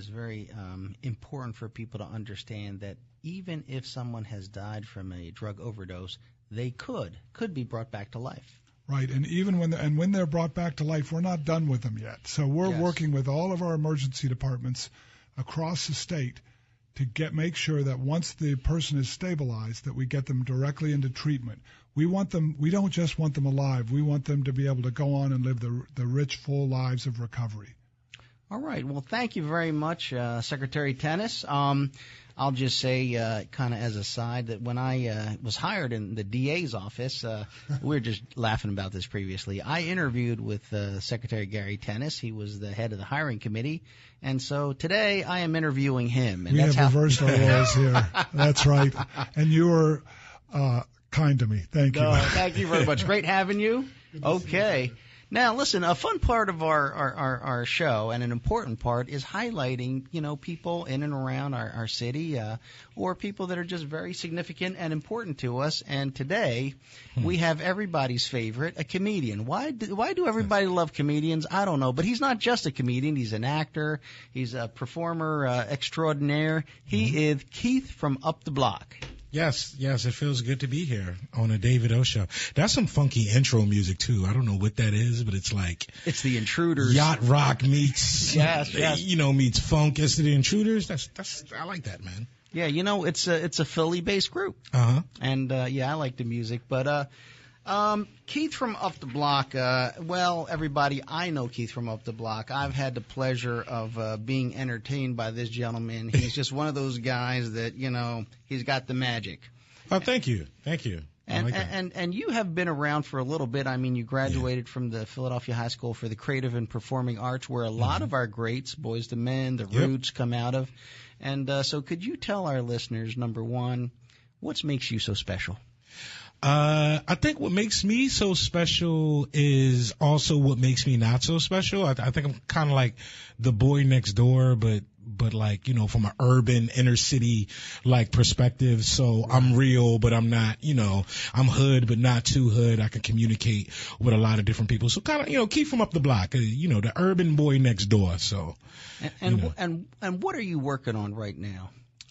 very important for people to understand that even if someone has died from a drug overdose, they could be brought back to life. Right, and even when they're brought back to life, we're not done with them yet. So we're working with all of our emergency departments across the state to make sure that once the person is stabilized, that we get them directly into treatment. We don't just want them alive. We want them to be able to go on and live the rich, full lives of recovery. All right. Well, thank you very much, Secretary Tennis. I'll just say, kind of as a side, that when I was hired in the DA's office, we were just laughing about this previously. I interviewed with Secretary Gary Tennis. He was the head of the hiring committee. And so today I am interviewing him. And we have reversed our roles here. That's right. And you were kind to me. Thank you. Thank you very much. Great having you. Okay. Now, listen, a fun part of our show, and an important part, is highlighting, people in and around our city, or people that are just very significant and important to us. And today, we have everybody's favorite, a comedian. Why do everybody love comedians? I don't know. But he's not just a comedian. He's an actor. He's a performer extraordinaire. He is Keith from Up the Block. Yes, it feels good to be here on a David O show. That's some funky intro music too. I don't know what that is, but it's like it's the Intruders. Yacht rock meets yes. Meets funk. It's the Intruders. That's I like that, man. Yeah, it's a Philly-based group. And I like the music, but Keith from Up the Block, well, everybody, I know Keith from Up the Block. I've had the pleasure of being entertained by this gentleman. He's just one of those guys that, he's got the magic. Oh, thank you. And you have been around for a little bit. I mean, you graduated from the Philadelphia High School for the Creative and Performing Arts, where a lot of our greats, Boys to Men, The Roots, come out of. And so could you tell our listeners, number one, what makes you so special? I think what makes me so special is also what makes me not so special. I think I'm kind of like the boy next door, but like, from an urban inner city like perspective. So I'm real, but I'm not, I'm hood, but not too hood. I can communicate with a lot of different people. So kind of, Keith from Up the Block, the urban boy next door. So, and what are you working on right now?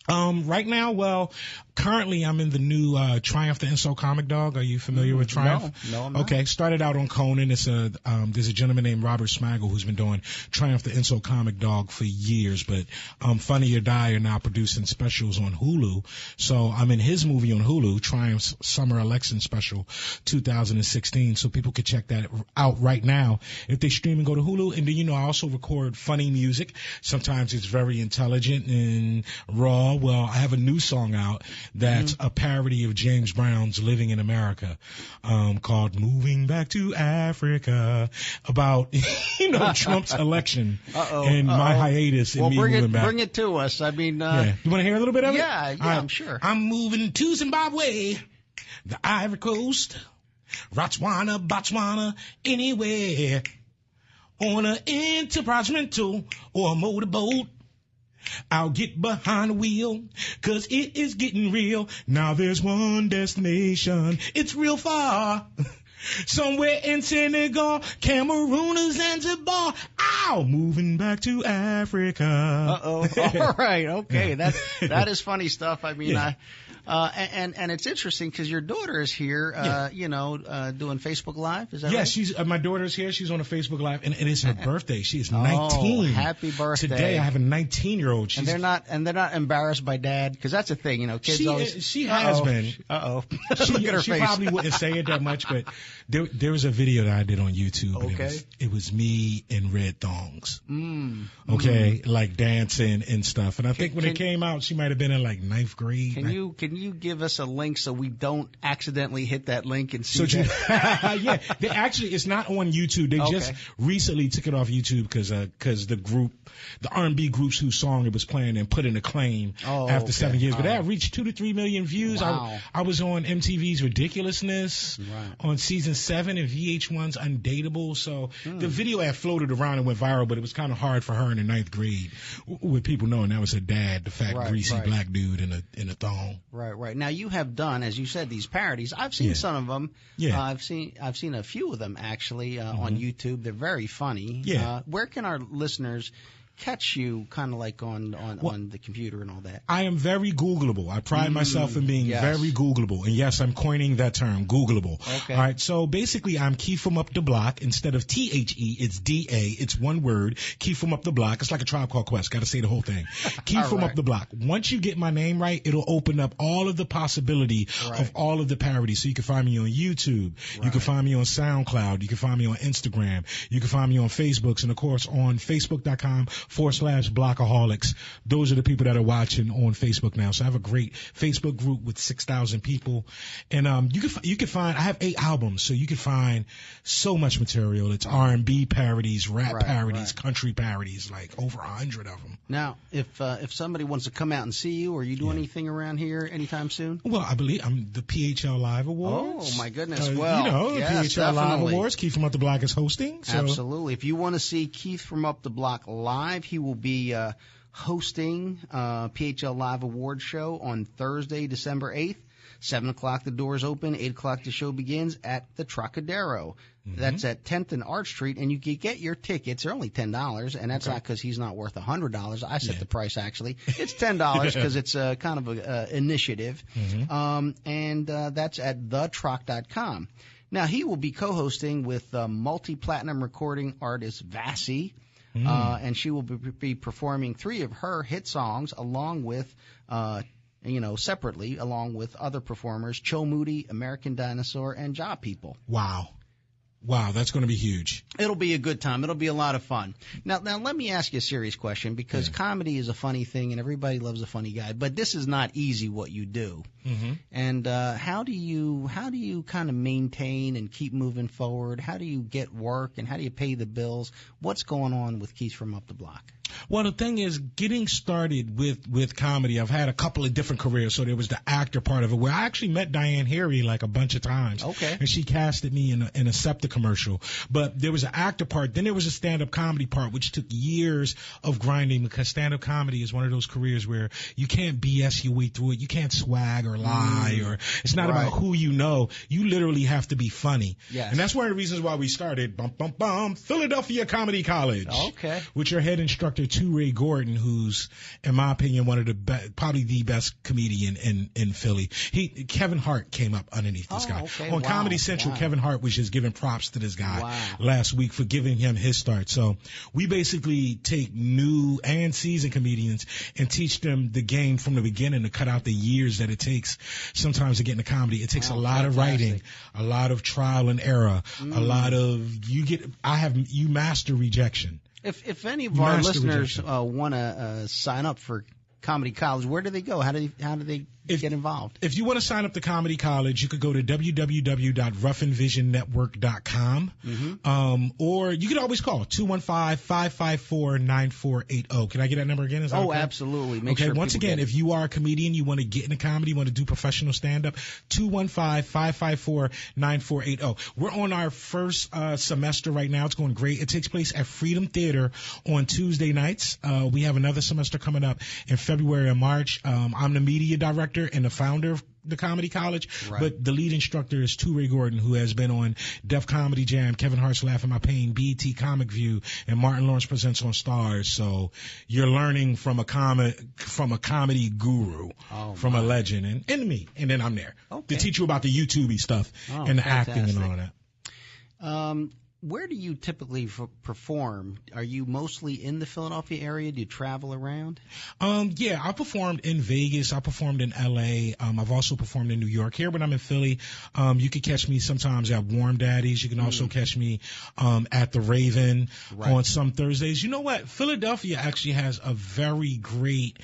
Right now, well, currently I'm in the new Triumph the Insult Comic Dog. Are you familiar with Triumph? No, I'm not. Okay, started out on Conan. It's there's a gentleman named Robert Smagel who's been doing Triumph the Insult Comic Dog for years, but Funny or Die are now producing specials on Hulu. So I'm in his movie on Hulu, Triumph's Summer Election Special 2016. So people can check that out right now if they stream and go to Hulu. And then, I also record funny music. Sometimes it's very intelligent and raw. Well, I have a new song out that's a parody of James Brown's Living in America, called Moving Back to Africa, about, Trump's election and my hiatus and me moving back. Bring it to us. I mean, you want to hear a little bit of it? Yeah, I'm sure. I'm moving to Zimbabwe, the Ivory Coast, Botswana, anywhere, on an enterprise rental or a motorboat. I'll get behind the wheel, 'cause it is getting real. Now there's one destination, it's real far. Somewhere in Senegal, Cameroon or Zanzibar. Ow! Moving back to Africa. All right. Okay. That is funny stuff. I mean, and it's interesting because your daughter is here, doing Facebook Live. Is that right? She's my daughter's here. She's on a Facebook Live, and it is her birthday. She is 19. Happy birthday! Today I have a 19-year-old. And they're not embarrassed by Dad, because that's a thing, kids. She has been. Look at her she face. Probably wouldn't say it that much, but there was a video that I did on YouTube. Okay. It was me in red thongs. Okay, like dancing and stuff. And I think when it came out, she might have been in like 9th grade. Can you give us a link so we don't accidentally hit that link and see that? They actually, it's not on YouTube. They just recently took it off YouTube because the R&B groups whose song it was playing and put in a claim after 7 years. But that reached 2 to 3 million views. Wow. I was on MTV's Ridiculousness on season 7 and VH1's Undateable. So the video had floated around and went viral, but it was kind of hard for her in the 9th grade with people knowing that was her dad, the fat, greasy black dude in a thong. Right. Now you have done, as you said, these parodies. I've seen some of them. Yeah. I've seen a few of them actually on YouTube. They're very funny. Yeah. Where can our listeners catch you, kind of like on the computer and all that? I am very Googleable. I pride myself in being very Googleable. And yes, I'm coining that term, Googleable. Okay. All right. So basically, I'm KeithfromUpDaBlock. Instead of THE, it's DA. It's one word. KeithfromUpDaBlock. It's like a Tribe Called Quest. Got to say the whole thing. KeithfromUpDaBlock. Once you get my name right, it'll open up all of the possibility of all of the parodies. So you can find me on YouTube. You can find me on SoundCloud. You can find me on Instagram. You can find me on Facebook. And of course, on Facebook.com/Blockaholics. Those are the people that are watching on Facebook now. So I have a great Facebook group with 6,000 people. And you can find, I have 8 albums, so you can find so much material. It's R&B parodies, rap parodies, country parodies, like over 100 of them. Now, if somebody wants to come out and see you, or you do anything around here anytime soon? Well, I believe I'm the PHL Live Awards. Oh, my goodness. Well, the PHL Live Awards, Keith from Up the Block is hosting. So. Absolutely. If you want to see Keith from Up the Block live, he will be hosting PHL Live Awards show on Thursday, December 8th. 7 o'clock the doors open, 8 o'clock the show begins at the Trocadero. That's at 10th and Arch Street, and you can get your tickets. They're only $10, and that's not because he's not worth $100. I set the price, actually. It's $10 because it's kind of an initiative, and that's at thetroc.com. Now, he will be co-hosting with multi-platinum recording artist Vassy, and she will be performing 3 of her hit songs along with separately, along with other performers, Cho Moody, American Dinosaur, and Job People. Wow, that's going to be huge. It'll be a good time. It'll be a lot of fun. Now let me ask you a serious question, because comedy is a funny thing and everybody loves a funny guy, but this is not easy what you do. And how do you kind of maintain and keep moving forward? How do you get work and how do you pay the bills? What's going on with Keith from Up the Block? Well, the thing is, getting started with comedy, I've had a couple of different careers. So there was the actor part of it, where I actually met Diane Heery like a bunch of times. Okay. And she casted me in a SEPTA commercial. But there was an actor part. Then there was a stand-up comedy part, which took years of grinding, because stand-up comedy is one of those careers where you can't BS your way through it. You can't swag or lie, or it's not about who you know. You literally have to be funny. Yes. And that's one of the reasons why we started Philadelphia Comedy College. Okay. With your head instructor, Ray Gordon, who's, in my opinion, one of the probably the best comedian in Philly. Kevin Hart came up underneath this guy. Okay. On Comedy Central, Kevin Hart was just giving props to this guy last week for giving him his start. So we basically take new and seasoned comedians and teach them the game from the beginning, to cut out the years that it takes sometimes to get into comedy. It takes a lot of writing, a lot of trial and error, a lot of you master rejection. If any of our listeners want to sign up for Comedy College, where do they go? How do they get involved? If you want to sign up to Comedy College, you could go to www.roughandvisionnetwork.com, or you could always call 215-554-9480. Can I get that number again? Is that okay? Absolutely. Make okay, sure once again, if you are a comedian, you want to get into comedy, you want to do professional stand-up, 215-554-9480. We're on our first semester right now. It's going great. It takes place at Freedom Theater on Tuesday nights. We have another semester coming up in February and March. I'm the media director and the founder of the Comedy College, but the lead instructor is Ray Gordon, who has been on Def Comedy Jam, Kevin Hart's Laughing My Pain, BET Comic View, and Martin Lawrence Presents on Stars. So you're learning from a comedy guru, from a legend, and me, and then I'm there to teach you about the YouTube-y stuff and the acting and all that. Where do you typically perform? Are you mostly in the Philadelphia area? Do you travel around? Yeah, I performed in Vegas. I performed in LA. I've also performed in New York. Here when I'm in Philly, you can catch me sometimes at Warm Daddies. You can also catch me at the Raven on some Thursdays. You know what? Philadelphia actually has a very great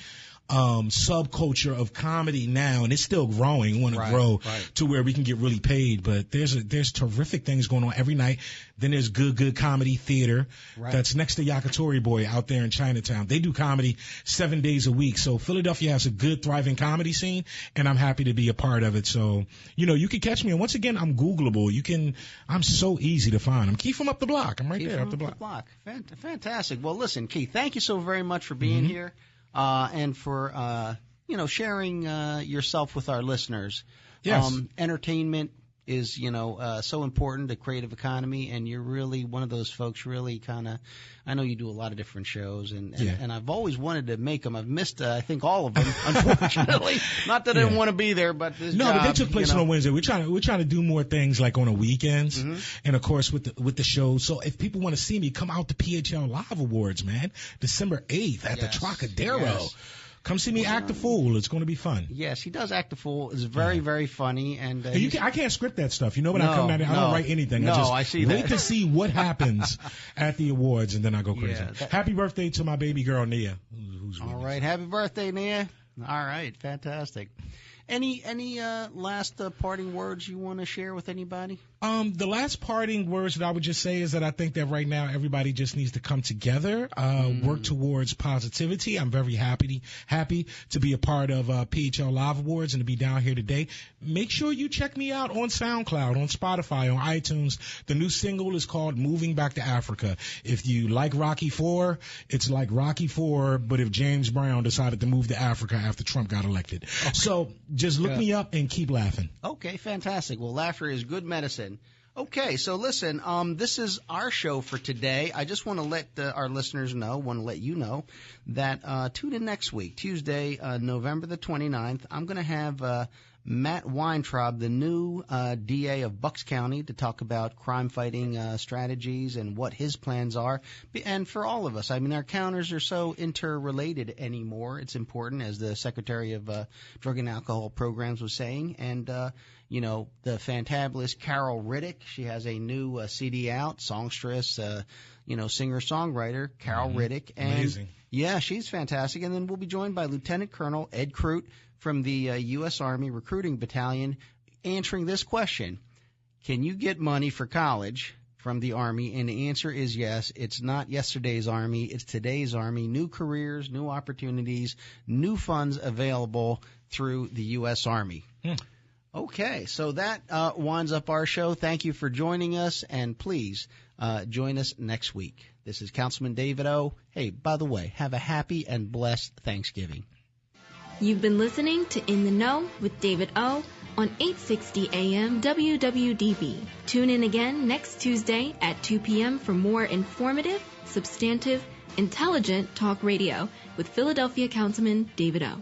subculture of comedy now, and it's still growing. We want to grow to where we can get really paid, but there's terrific things going on every night. Then there's good comedy theater that's next to Yakitori Boy out there in Chinatown. They do comedy 7 days a week. So Philadelphia has a good, thriving comedy scene, and I'm happy to be a part of it. So, you can catch me. And once again, I'm Googleable. I'm so easy to find. I'm Keith from Up the Block. I'm right there up the block. Fantastic. Well, listen, Keith, thank you so very much for being here. And for sharing yourself with our listeners. Yes. Entertainment is, so important to creative economy, and you're really one of those folks really kind of, I know you do a lot of different shows, and I've always wanted to make them. I've missed, I think, all of them, unfortunately. Not that I didn't want to be there, but this job, but they took place on a Wednesday. We're trying to do more things like on the weekends, and of course with the shows. So if people want to see me, come out to PHL Live Awards, man, December 8th at the Trocadero. Yes. Come see me act a fool. It's going to be fun. Yes, he does act a fool. It's very, very funny. And I can't script that stuff. When I come down there, I don't write anything. I see wait that. To see what happens at the awards, and then I go crazy. Happy birthday to my baby girl, Nia. All right. Happy birthday, Nia. All right. Fantastic. Any last parting words you want to share with anybody? The last parting words that I would just say is that I think that right now everybody just needs to come together, work towards positivity. I'm very happy to be a part of PHL Live Awards and to be down here today. Make sure you check me out on SoundCloud, on Spotify, on iTunes. The new single is called Moving Back to Africa. If you like Rocky IV, it's like Rocky IV, but if James Brown decided to move to Africa after Trump got elected. Okay. So just look me up and keep laughing. Okay, fantastic. Well, laughter is good medicine. Okay, so listen, this is our show for today. I just want to let our listeners know, want to let you know that tune in next week, Tuesday, November the 29th. I'm going to have Matt Weintraub, the new DA of Bucks County, to talk about crime-fighting strategies and what his plans are. And for all of us, I mean, our counters are so interrelated anymore. It's important, as the Secretary of Drug and Alcohol Programs was saying. And the fantabulous Carol Riddick, she has a new CD out, songstress, singer-songwriter, Carol Riddick. And amazing. Yeah, she's fantastic. And then we'll be joined by Lieutenant Colonel Ed Crute from the U.S. Army Recruiting Battalion, answering this question: can you get money for college from the Army? And the answer is yes. It's not yesterday's Army. It's today's Army. New careers, new opportunities, new funds available through the U.S. Army. Okay, so that winds up our show. Thank you for joining us, and please join us next week. This is Councilman David O. Hey, by the way, have a happy and blessed Thanksgiving. You've been listening to In the Know with David O. on 860 AM WWDB. Tune in again next Tuesday at 2 p.m. for more informative, substantive, intelligent talk radio with Philadelphia Councilman David O.